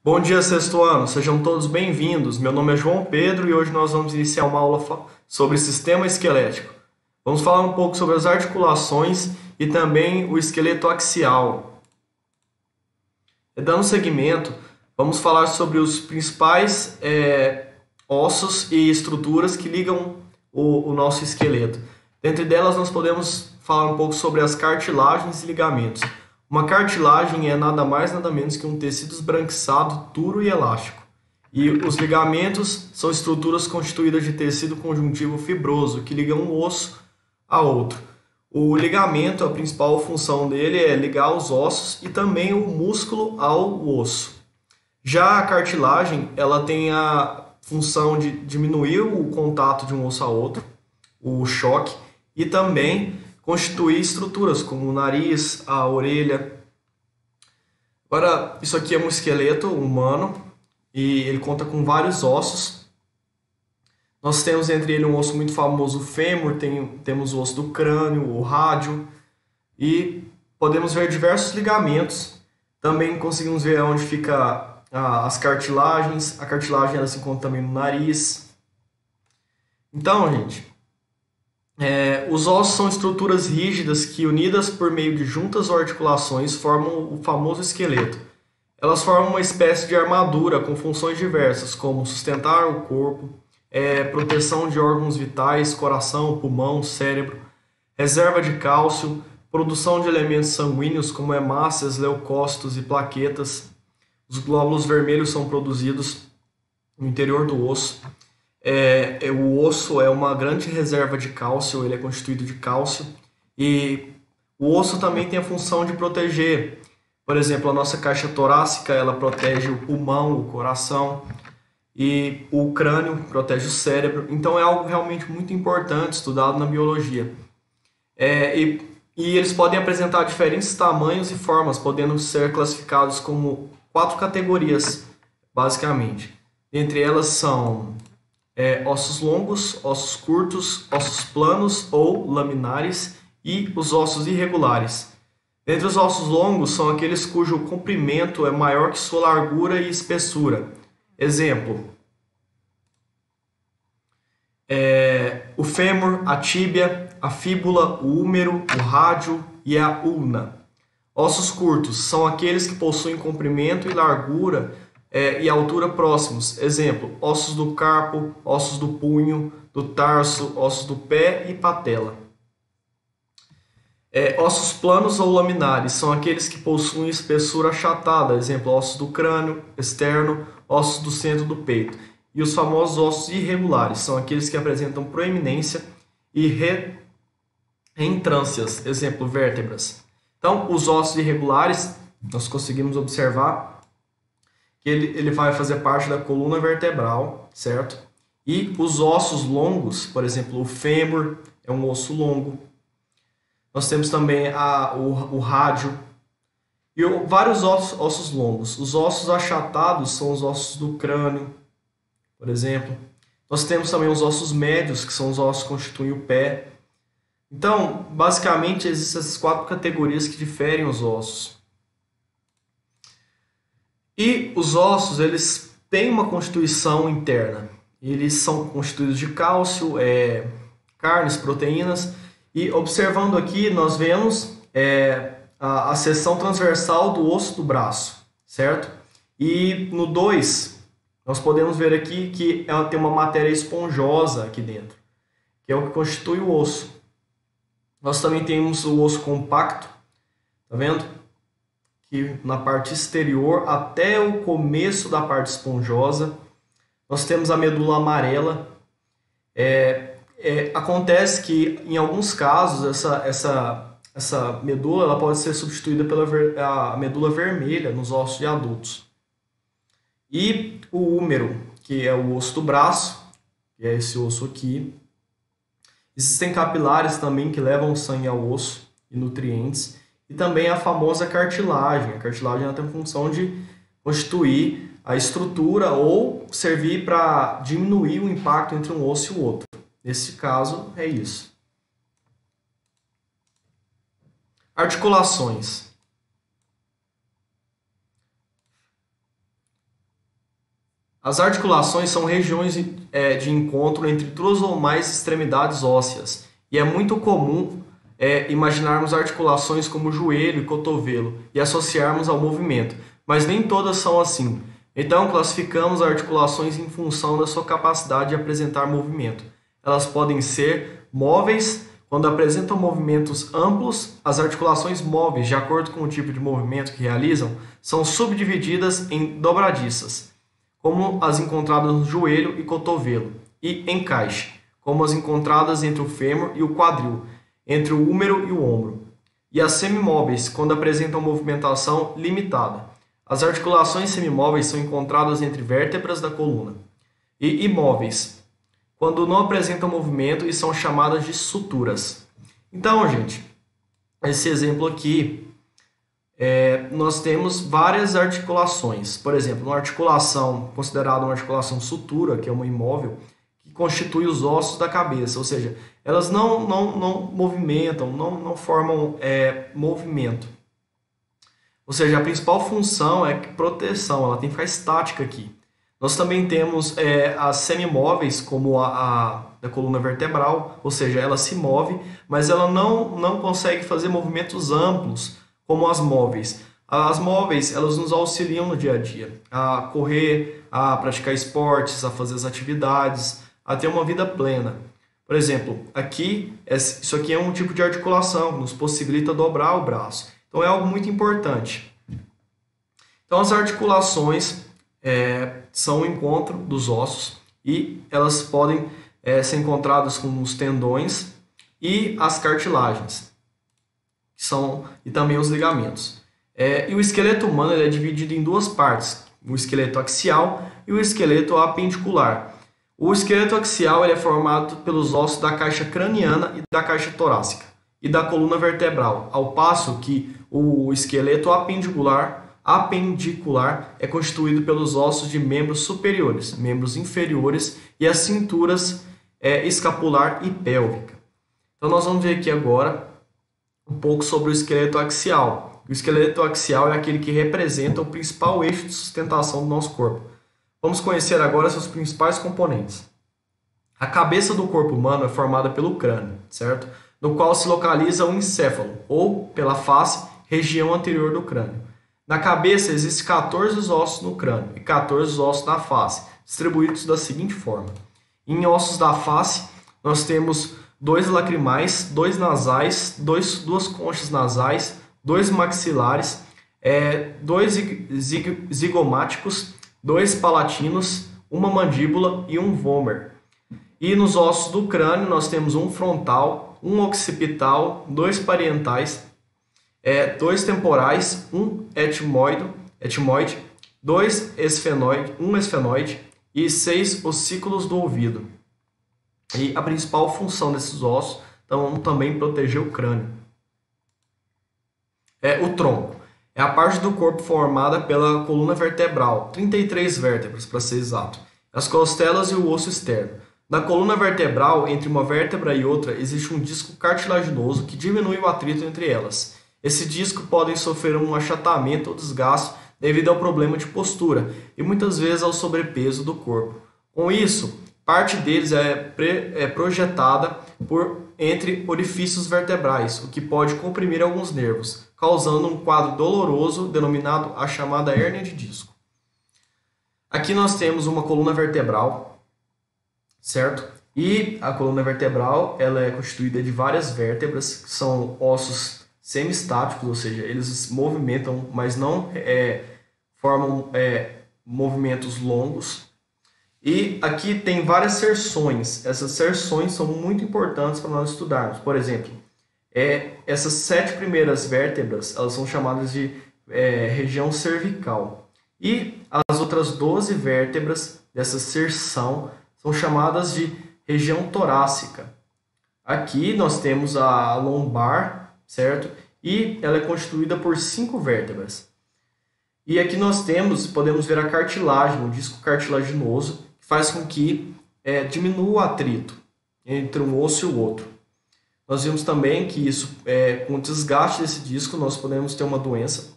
Bom dia, sexto ano. Sejam todos bem-vindos. Meu nome é João Pedro e hoje nós vamos iniciar uma aula sobre sistema esquelético. Vamos falar um pouco sobre as articulações e também o esqueleto axial. Dando seguimento, vamos falar sobre os principais ossos e estruturas que ligam o nosso esqueleto. Dentre delas, nós podemos falar um pouco sobre as cartilagens e ligamentos. Uma cartilagem é nada mais nada menos que um tecido esbranquiçado, duro e elástico. E os ligamentos são estruturas constituídas de tecido conjuntivo fibroso que ligam um osso a outro. O ligamento, a principal função dele é ligar os ossos e também o músculo ao osso. Já a cartilagem, ela tem a função de diminuir o contato de um osso a outro, o choque, e também constituir estruturas como o nariz, a orelha. Agora, isso aqui é um esqueleto humano e ele conta com vários ossos. Nós temos entre ele um osso muito famoso, o fêmur, temos o osso do crânio, o rádio, e podemos ver diversos ligamentos. Também conseguimos ver onde fica as cartilagens. A cartilagem ela se encontra também no nariz. Então, gente, os ossos são estruturas rígidas que, unidas por meio de juntas ou articulações, formam o famoso esqueleto. Elas formam uma espécie de armadura com funções diversas, como sustentar o corpo, proteção de órgãos vitais, coração, pulmão, cérebro, reserva de cálcio, produção de elementos sanguíneos como hemácias, leucócitos e plaquetas. Os glóbulos vermelhos são produzidos no interior do osso. O osso é uma grande reserva de cálcio, ele é constituído de cálcio. E o osso também tem a função de proteger. Por exemplo, a nossa caixa torácica, ela protege o pulmão, o coração. E o crânio protege o cérebro. Então é algo realmente muito importante, estudado na biologia. E eles podem apresentar diferentes tamanhos e formas, podendo ser classificados como 4 categorias, basicamente. Entre elas são ossos longos, ossos curtos, ossos planos ou laminares e os ossos irregulares. Entre os ossos longos são aqueles cujo comprimento é maior que sua largura e espessura. Exemplo, o fêmur, a tíbia, a fíbula, o húmero, o rádio e a ulna. Ossos curtos são aqueles que possuem comprimento e largura e altura próximos. Exemplo, ossos do carpo, ossos do punho, do tarso, ossos do pé e patela. Ossos planos ou laminares são aqueles que possuem espessura achatada. Exemplo, ossos do crânio externo, ossos do centro do peito. E os famosos ossos irregulares são aqueles que apresentam proeminência e reentrâncias. Exemplo, vértebras. Então, os ossos irregulares, nós conseguimos observar que ele vai fazer parte da coluna vertebral, certo? E os ossos longos, por exemplo, o fêmur é um osso longo. Nós temos também o rádio e vários ossos longos. Os ossos achatados são os ossos do crânio, por exemplo. Nós temos também os ossos médios, que são os ossos que constituem o pé. Então, basicamente, existem essas 4 categorias que diferem os ossos. E os ossos, eles têm uma constituição interna. Eles são constituídos de cálcio, carnes, proteínas. E observando aqui, nós vemos a seção transversal do osso do braço, certo? E no 2, nós podemos ver aqui que ela tem uma matéria esponjosa aqui dentro, que é o que constitui o osso. Nós também temos o osso compacto, tá vendo? Que na parte exterior até o começo da parte esponjosa. Nós temos a medula amarela. Acontece que em alguns casos essa medula ela pode ser substituída pela medula vermelha nos ossos de adultos. E o húmero, que é o osso do braço, que é esse osso aqui. Existem capilares também que levam sangue ao osso e nutrientes. E também a famosa cartilagem. A cartilagem ela tem a função de constituir a estrutura ou servir para diminuir o impacto entre um osso e o outro. Nesse caso, é isso. Articulações. As articulações são regiões de encontro entre duas ou mais extremidades ósseas, e é muito comum imaginarmos articulações como joelho e cotovelo e associarmos ao movimento, mas nem todas são assim. Então, classificamos articulações em função da sua capacidade de apresentar movimento. Elas podem ser móveis, quando apresentam movimentos amplos. As articulações móveis, de acordo com o tipo de movimento que realizam, são subdivididas em dobradiças, como as encontradas no joelho e cotovelo, e encaixe, como as encontradas entre o fêmur e o quadril, entre o húmero e o ombro. E as semimóveis, quando apresentam movimentação limitada. As articulações semimóveis são encontradas entre vértebras da coluna. E imóveis, quando não apresentam movimento e são chamadas de suturas. Então, gente, esse exemplo aqui, nós temos várias articulações. Por exemplo, uma articulação considerada uma articulação sutura, que é uma imóvel, que constitui os ossos da cabeça, ou seja, elas não movimentam, não formam movimento. Ou seja, a principal função é proteção, ela tem que ficar estática aqui. Nós também temos as semimóveis, como a da coluna vertebral, ou seja, ela se move, mas ela não consegue fazer movimentos amplos, como as móveis. As móveis, elas nos auxiliam no dia a dia, a correr, a praticar esportes, a fazer as atividades, a ter uma vida plena. Por exemplo, isso aqui é um tipo de articulação que nos possibilita dobrar o braço. Então é algo muito importante. Então as articulações são o encontro dos ossos e elas podem ser encontradas com os tendões e as cartilagens, e também os ligamentos. E o esqueleto humano ele é dividido em duas partes, o esqueleto axial e o esqueleto apendicular. O esqueleto axial ele é formado pelos ossos da caixa craniana e da caixa torácica e da coluna vertebral, ao passo que o esqueleto apendicular é constituído pelos ossos de membros superiores, membros inferiores e as cinturas escapular e pélvica. Então nós vamos ver aqui agora um pouco sobre o esqueleto axial. O esqueleto axial é aquele que representa o principal eixo de sustentação do nosso corpo. Vamos conhecer agora seus principais componentes. A cabeça do corpo humano é formada pelo crânio, certo? No qual se localiza o encéfalo, ou, pela face, região anterior do crânio. Na cabeça existem 14 ossos no crânio e 14 ossos na face, distribuídos da seguinte forma. Em ossos da face, nós temos 2 lacrimais, 2 nasais, 2 conchas nasais, 2 maxilares, 2 zigomáticos, 2 palatinos, uma mandíbula e um vômer. E nos ossos do crânio nós temos um frontal, um occipital, 2 parietais, 2 temporais, um etmoide, 2 esfenoide, um esfenoide e 6 ossículos do ouvido. E a principal função desses ossos também proteger o crânio. O tronco é a parte do corpo formada pela coluna vertebral, 33 vértebras para ser exato, as costelas e o osso externo. Na coluna vertebral, entre uma vértebra e outra, existe um disco cartilaginoso que diminui o atrito entre elas. Esse disco pode sofrer um achatamento ou desgaste devido ao problema de postura e muitas vezes ao sobrepeso do corpo. Com isso, parte deles é projetada entre orifícios vertebrais, o que pode comprimir alguns nervos, causando um quadro doloroso denominado a chamada hérnia de disco. Aqui nós temos uma coluna vertebral, certo? E a coluna vertebral ela é constituída de várias vértebras, que são ossos semistáticos, ou seja, eles movimentam, mas não formam movimentos longos. E aqui tem várias seções. Essas seções são muito importantes para nós estudarmos. Por exemplo, essas 7 primeiras vértebras elas são chamadas de região cervical. E as outras 12 vértebras dessa seção são chamadas de região torácica. Aqui nós temos a lombar, certo? E ela é constituída por 5 vértebras. E aqui nós podemos ver a cartilagem, o disco cartilaginoso, que faz com que diminua o atrito entre um osso e o outro. Nós vimos também que com o desgaste desse disco, nós podemos ter uma doença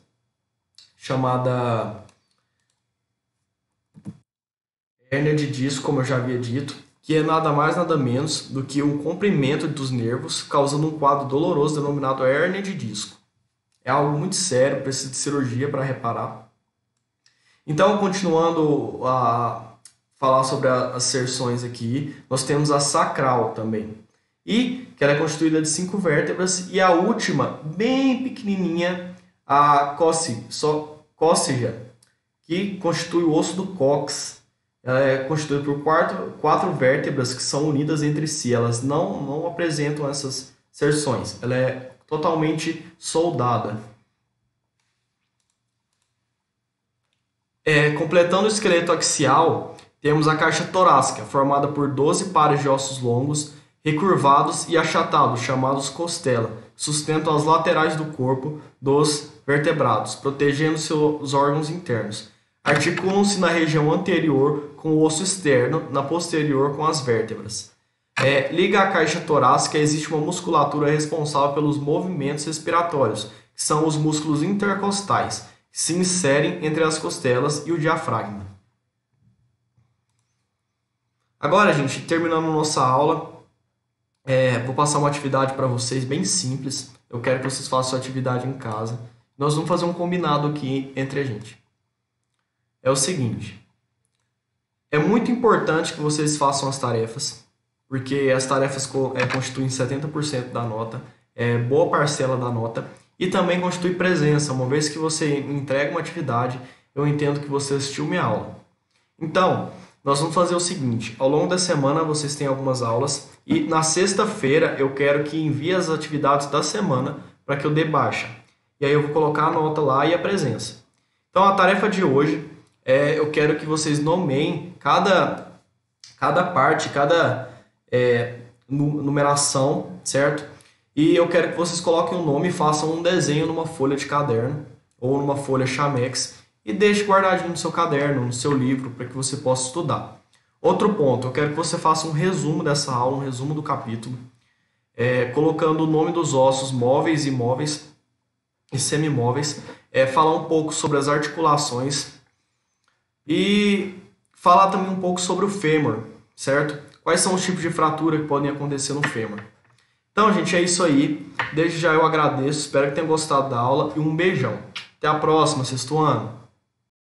chamada Hérnia de disco, como eu já havia dito, que é nada mais nada menos do que um comprimento dos nervos, causando um quadro doloroso denominado hérnia de disco. É algo muito sério, precisa de cirurgia para reparar. Então, continuando a falar sobre as seções aqui, nós temos a sacral também, e que ela é constituída de 5 vértebras, e a última, bem pequenininha, a cóccega, que constitui o osso do cóccix. Ela é constituída por quatro vértebras que são unidas entre si. Elas não apresentam essas seções. Ela é totalmente soldada. Completando o esqueleto axial, temos a caixa torácica, formada por 12 pares de ossos longos, recurvados e achatados, chamados costela, que sustentam as laterais do corpo dos vertebrados, protegendo seus órgãos internos. Articulam-se na região anterior com o osso externo, na posterior com as vértebras. Liga à caixa torácica existe uma musculatura responsável pelos movimentos respiratórios, que são os músculos intercostais, que se inserem entre as costelas e o diafragma. Agora, gente, terminando nossa aula, vou passar uma atividade para vocês bem simples. Eu quero que vocês façam a atividade em casa. Nós vamos fazer um combinado aqui entre a gente. É o seguinte, é muito importante que vocês façam as tarefas, porque as tarefas constituem 70% da nota, boa parcela da nota, e também constitui presença. Uma vez que você entrega uma atividade, eu entendo que você assistiu minha aula. Então, nós vamos fazer o seguinte, ao longo da semana vocês têm algumas aulas, e na sexta-feira eu quero que envie as atividades da semana para que eu dê baixa. E aí eu vou colocar a nota lá e a presença. Então, a tarefa de hoje eu quero que vocês nomeiem cada parte, cada numeração, certo? E eu quero que vocês coloquem um nome e façam um desenho numa folha de caderno ou numa folha Chamex e deixe guardadinho no seu caderno, no seu livro, para que você possa estudar. Outro ponto, eu quero que você faça um resumo dessa aula, um resumo do capítulo, colocando o nome dos ossos móveis, imóveis e semimóveis, falar um pouco sobre as articulações, e falar também um pouco sobre o fêmur, certo? Quais são os tipos de fratura que podem acontecer no fêmur. Então, gente, é isso aí. Desde já eu agradeço, espero que tenham gostado da aula e um beijão. Até a próxima, sexto ano.